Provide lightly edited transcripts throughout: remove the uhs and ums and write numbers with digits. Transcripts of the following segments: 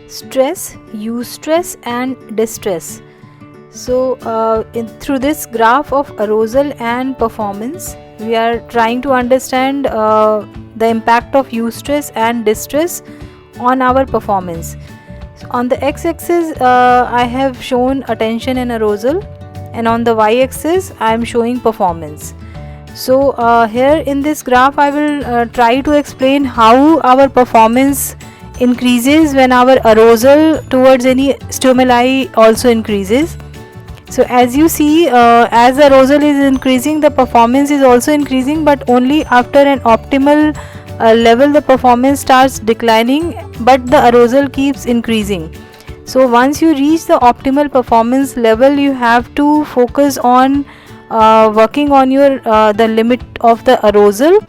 stress, eustress and distress. So through this graph of arousal and performance, we are trying to understand the impact of eustress and distress on our performance. So on the x-axis I have shown attention and arousal, and on the y-axis I am showing performance. So here in this graph I will try to explain how our performance increases when our arousal towards any stimuli also increases. So as you see, as the arousal is increasing, the performance is also increasing, but only after an optimal level the performance starts declining, but the arousal keeps increasing. So once you reach the optimal performance level, you have to focus on working on your the limit of the arousal,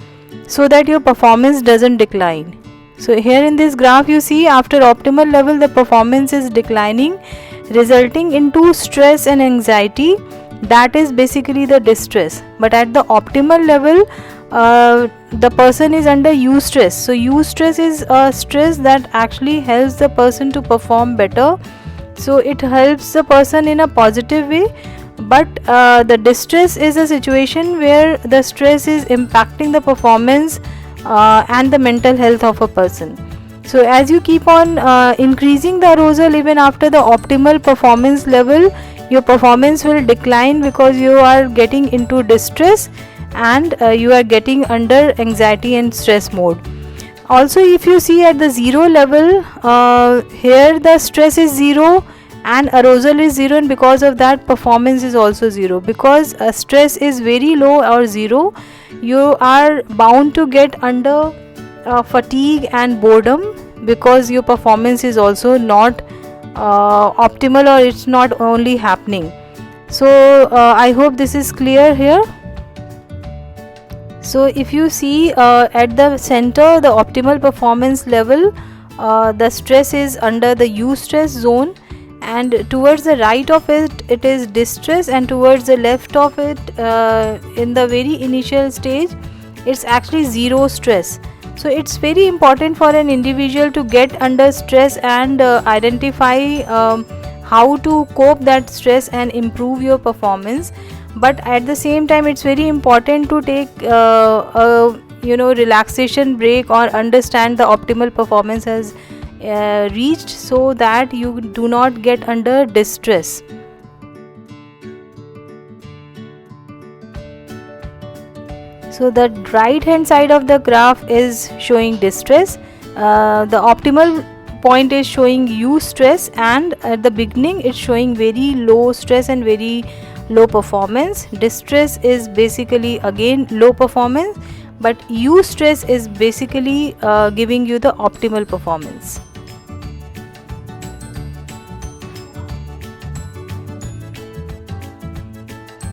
so that your performance doesn't decline. So here in this graph you see, after optimal level the performance is declining, resulting into stress and anxiety. That is basically the distress. But at the optimal level the person is under eustress. So eustress is a stress that actually helps the person to perform better, so it helps the person in a positive way. But the distress is a situation where the stress is impacting the performance and the mental health of a person. So as you keep on increasing the arousal even after the optimal performance level, your performance will decline because you are getting into distress and you are getting under anxiety and stress mode. Also, if you see at the zero level, here the stress is zero and arousal is zero, and because of that performance is also zero. Because stress is very low or zero, you are bound to get under fatigue and boredom, because your performance is also not optimal, or it's not only happening. So I hope this is clear here. So if you see at the center, the optimal performance level, the stress is under the eustress zone, and towards the right of it is distress, and towards the left of it in the very initial stage it's actually zero stress. So it's very important for an individual to get under stress and identify how to cope that stress and improve your performance. But at the same time it's very important to take a relaxation break, or understand the optimal performance has reached, so that you do not get under distress. So the right hand side of the graph is showing distress, the optimal point is showing eustress, and at the beginning it's showing very low stress and very low performance. Distress is basically again low performance, but eustress is basically giving you the optimal performance.